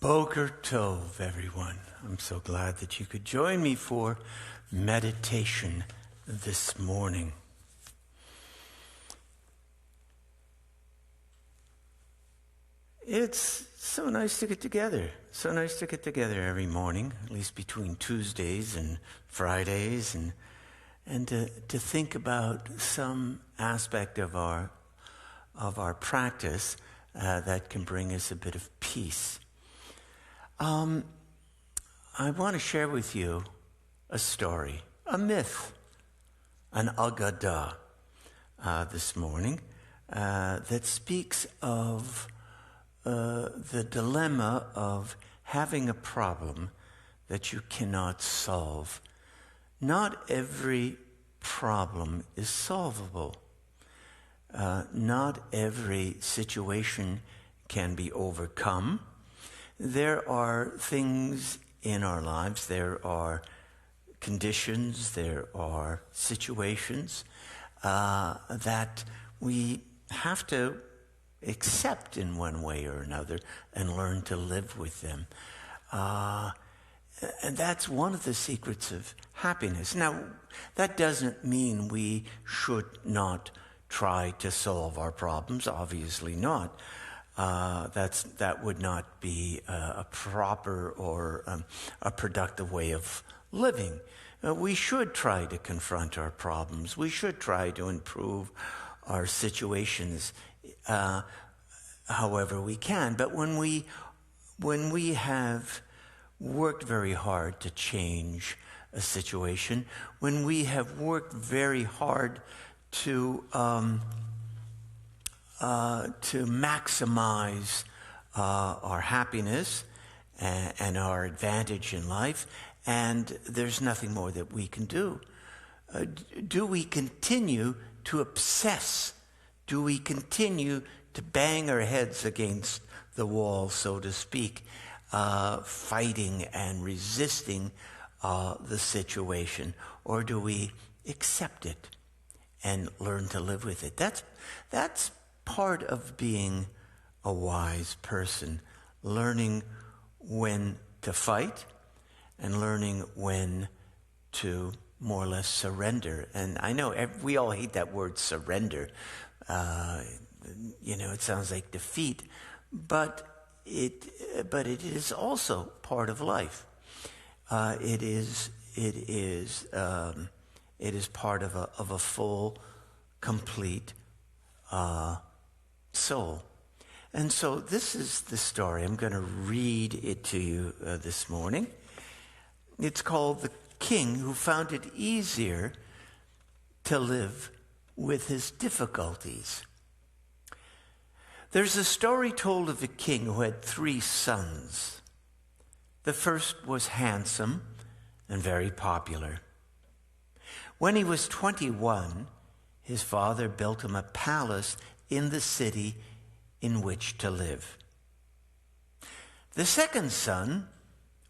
Boker Tov, everyone. I'm so glad that you could join me for meditation this morning. It's so nice to get together. So nice to get together every morning, at least between Tuesdays and Fridays, and to think about some aspect of our practice that can bring us a bit of peace. I want to share with you a story, a myth, an Agadah this morning that speaks of the dilemma of having a problem that you cannot solve. Not every problem is solvable. Not every situation can be overcome. There are things in our lives, there are conditions, there are situations that we have to accept in one way or another and learn to live with them. And that's one of the secrets of happiness. Now, that doesn't mean we should not try to solve our problems, obviously not. That would not be a proper or a productive way of living. We should try to confront our problems. We should try to improve our situations however we can. But when we have worked very hard to change a situation, when we have worked very hard to maximize our happiness and our advantage in life, and there's nothing more that we can do. Do we continue to obsess? Do we continue to bang our heads against the wall, so to speak, fighting and resisting the situation? Or do we accept it and learn to live with it? That's part of being a wise person, learning when to fight and learning when to more or less surrender. And I know we all hate that word surrender. It sounds like defeat, but it is also part of life. It is part of a full, complete soul. And so this is the story. I'm going to read it to you this morning. It's called The King Who Found It Easier to Live with His Difficulties. There's a story told of a king who had 3 sons. The first was handsome and very popular. When he was 21, his father built him a palace in the city in which to live. The second son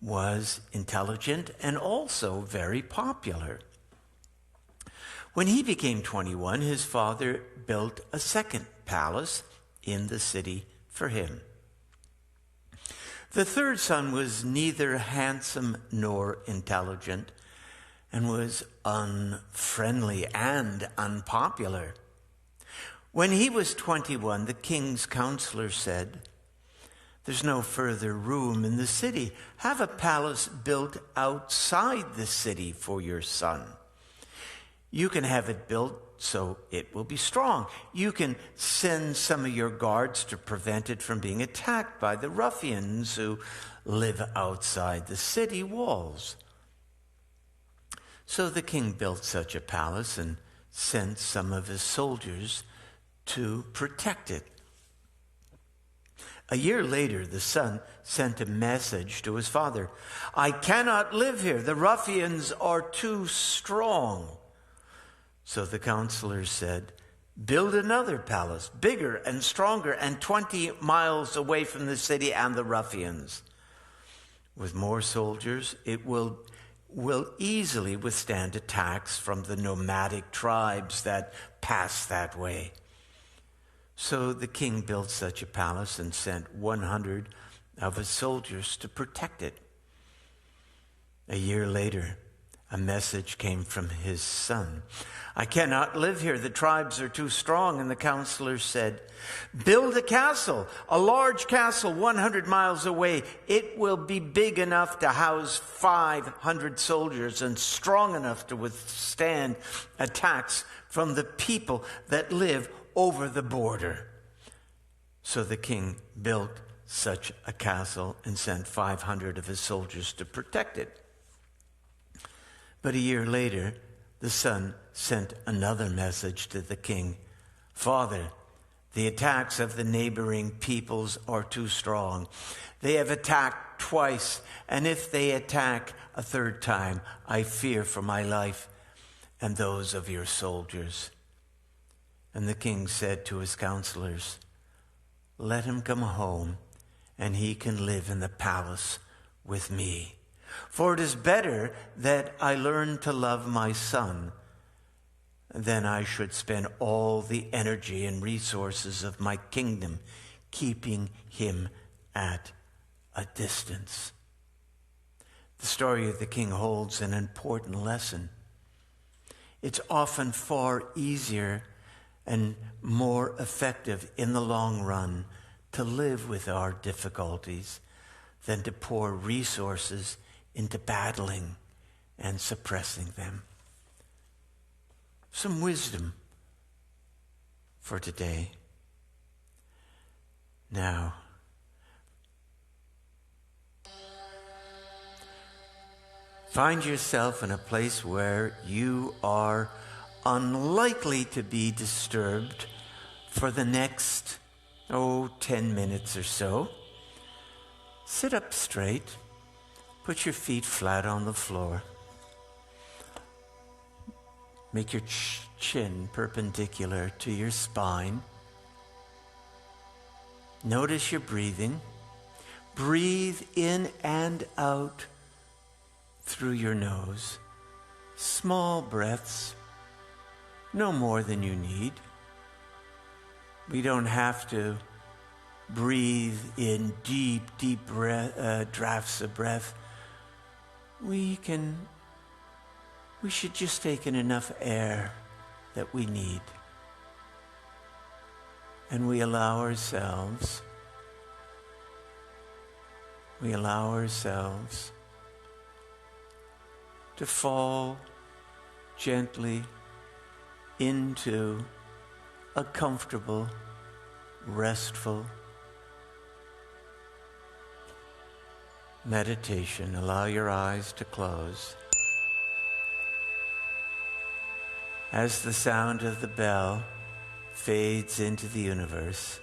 was intelligent and also very popular. When he became 21, his father built a second palace in the city for him. The third son was neither handsome nor intelligent and was unfriendly and unpopular. When he was 21, the king's counselor said, "There's no further room in the city. Have a palace built outside the city for your son. You can have it built so it will be strong. You can send some of your guards to prevent it from being attacked by the ruffians who live outside the city walls." So the king built such a palace and sent some of his soldiers to protect it. A year later, the son sent a message to his father. "I cannot live here. The ruffians are too strong." So the counselor said, "Build another palace, bigger and stronger, and 20 miles away from the city and the ruffians. With more soldiers, it will easily withstand attacks from the nomadic tribes that pass that way." So the king built such a palace and sent 100 of his soldiers to protect it. A year later, a message came from his son. "I cannot live here. The tribes are too strong." And the counselors said, "Build a castle, a large castle 100 miles away. It will be big enough to house 500 soldiers and strong enough to withstand attacks from the people that live over the border." So the king built such a castle and sent 500 of his soldiers to protect it. But a year later, the son sent another message to the king. "Father, the attacks of the neighboring peoples are too strong. They have attacked twice, and if they attack a third time, I fear for my life and those of your soldiers." And the king said to his counselors, "Let him come home, and he can live in the palace with me. For it is better that I learn to love my son than I should spend all the energy and resources of my kingdom keeping him at a distance." The story of the king holds an important lesson. It's often far easier and more effective in the long run to live with our difficulties than to pour resources into battling and suppressing them. Some wisdom for today. Now, find yourself in a place where you are unlikely to be disturbed for the next, 10 minutes or so. Sit up straight. Put your feet flat on the floor. Make your chin perpendicular to your spine. Notice your breathing. Breathe in and out through your nose. Small breaths, no more than you need. We don't have to breathe in deep drafts of breath. We should just take in enough air that we need. And we allow ourselves to fall gently into a comfortable, restful meditation. Allow your eyes to close. As the sound of the bell fades into the universe,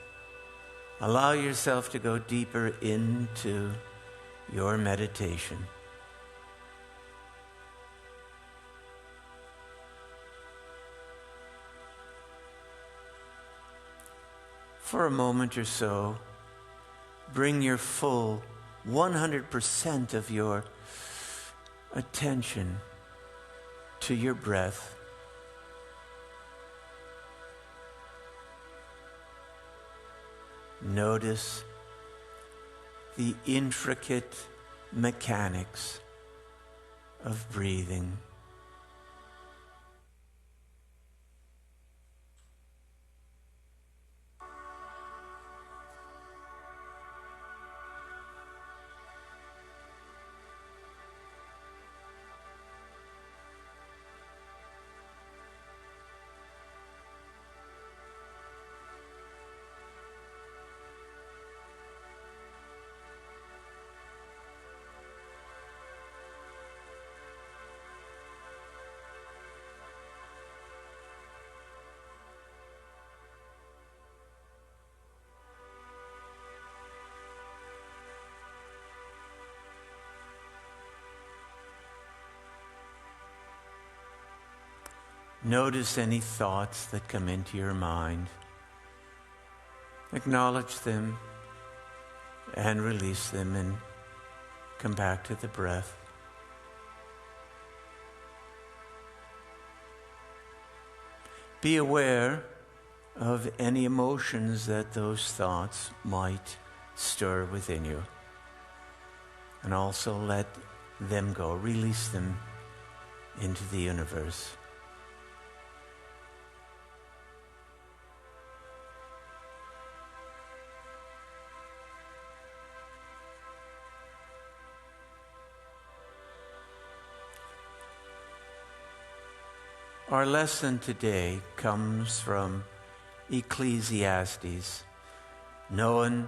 allow yourself to go deeper into your meditation. For a moment or so, bring your full 100% of your attention to your breath. Notice the intricate mechanics of breathing. Notice any thoughts that come into your mind. Acknowledge them and release them and come back to the breath. Be aware of any emotions that those thoughts might stir within you. and also let them go. Release them into the universe. Our lesson today comes from Ecclesiastes, known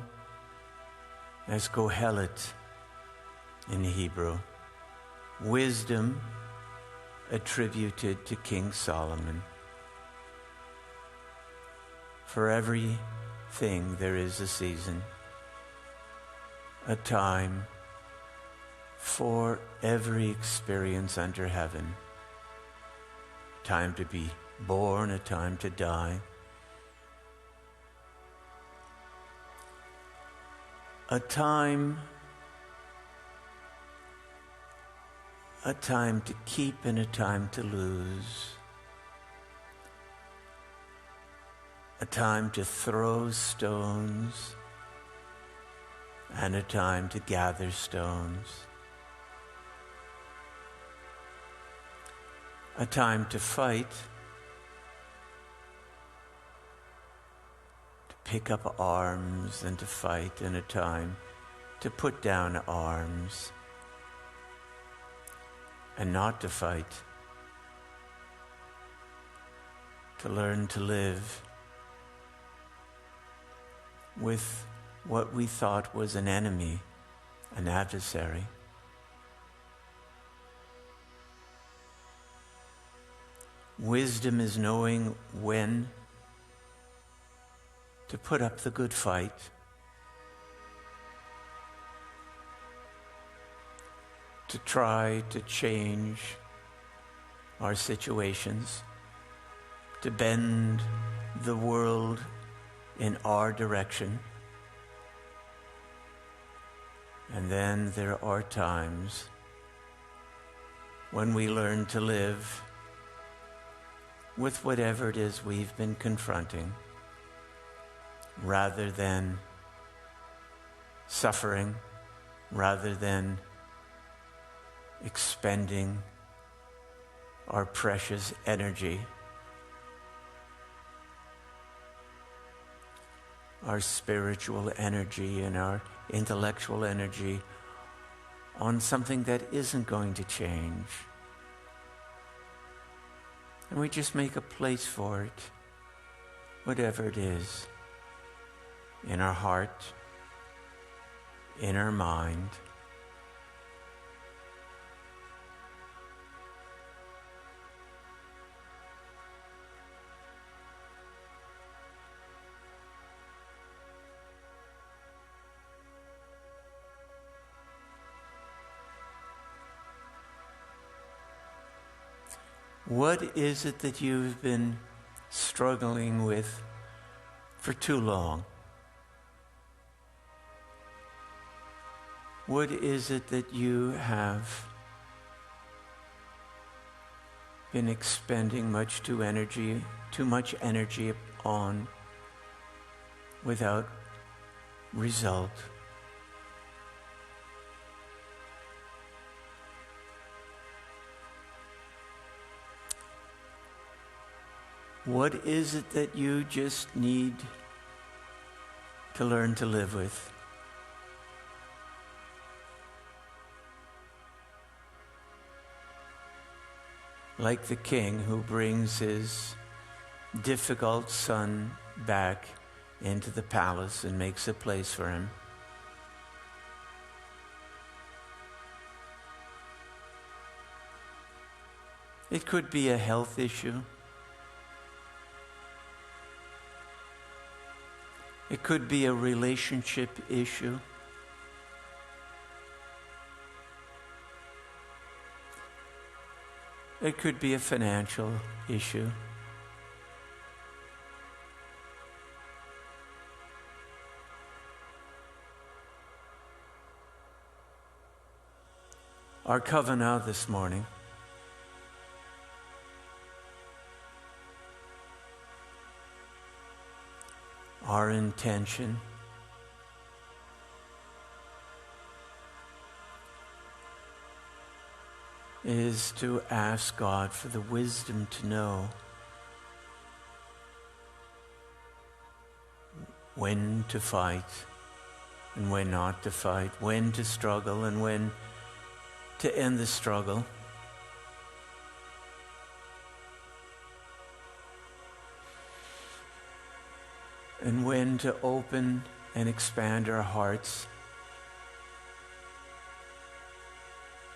as Kohelet in Hebrew, wisdom attributed to King Solomon. For everything there is a season, a time for every experience under heaven. A time to be born, a time to die. A time to keep and a time to lose. A time to throw stones and a time to gather stones. A time to fight, to pick up arms and to fight, and a time to put down arms and not to fight, to learn to live with what we thought was an enemy, an adversary. Wisdom is knowing when to put up the good fight, to try to change our situations, to bend the world in our direction. And then there are times when we learn to live with whatever it is we've been confronting, rather than suffering, rather than expending our precious energy, our spiritual energy and our intellectual energy on something that isn't going to change. And we just make a place for it, whatever it is, in our heart, in our mind. What is it that you've been struggling with for too long? What is it that you have been expending too much energy on without result? What is it that you just need to learn to live with? Like the king who brings his difficult son back into the palace and makes a place for him. It could be a health issue. It could be a relationship issue. It could be a financial issue. Our covenant this morning our intention is to ask God for the wisdom to know when to fight and when not to fight, when to struggle and when to end the struggle. And when to open and expand our hearts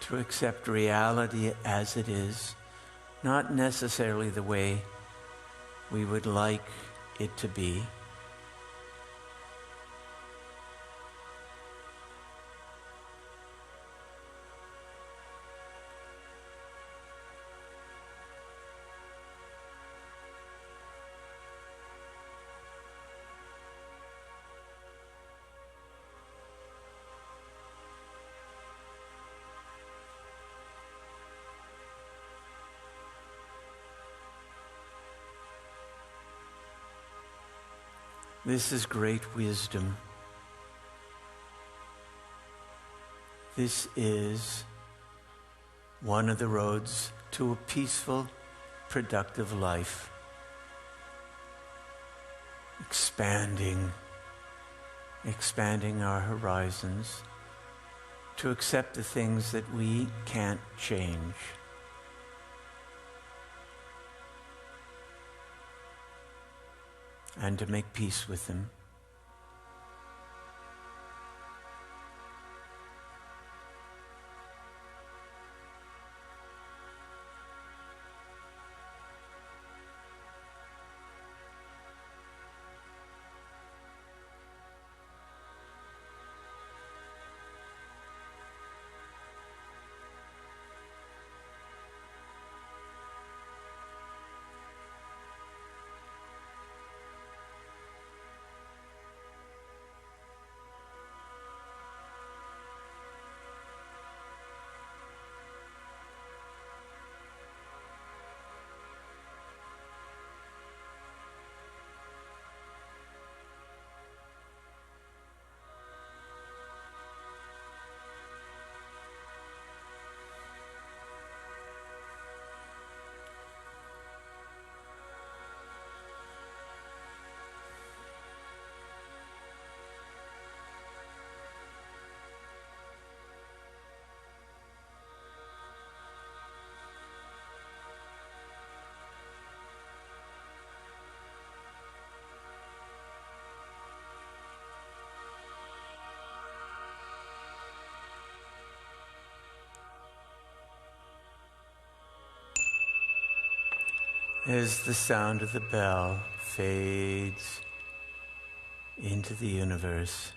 to accept reality as it is, not necessarily the way we would like it to be. This is great wisdom. This is one of the roads to a peaceful, productive life. Expanding our horizons to accept the things that we can't change. And to make peace with them. As the sound of the bell fades into the universe,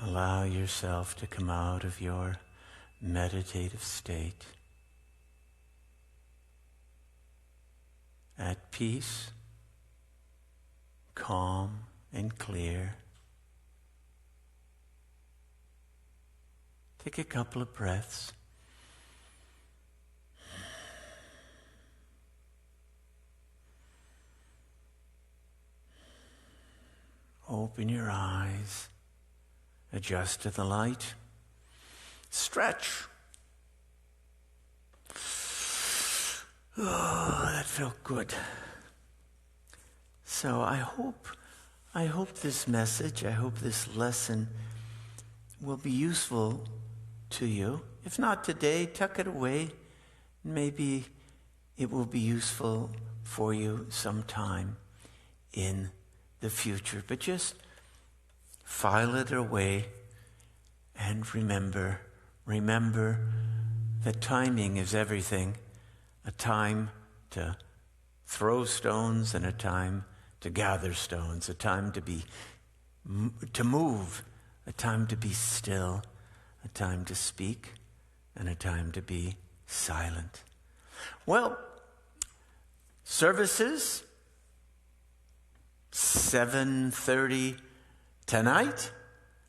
allow yourself to come out of your meditative state at peace, calm and clear. Take a couple of breaths. Open your eyes, adjust to the light, stretch. Oh, that felt good. So I hope this message, I hope this lesson will be useful to you. If not today, tuck it away. Maybe it will be useful for you sometime in the future, but just file it away and remember that timing is everything. A time to throw stones and a time to gather stones, a time to move, a time to be still, a time to speak, and a time to be silent. Well, services 7:30 tonight.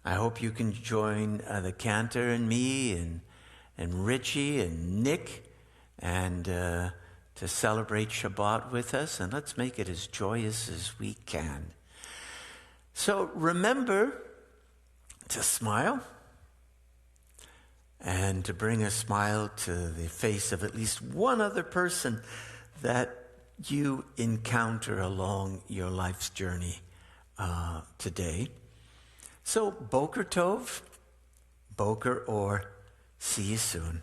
I hope you can join the cantor and me and Richie and Nick and to celebrate Shabbat with us, and let's make it as joyous as we can. So remember to smile and to bring a smile to the face of at least one other person that you encounter along your life's journey today. So, Boker Tov, Boker Or, see you soon.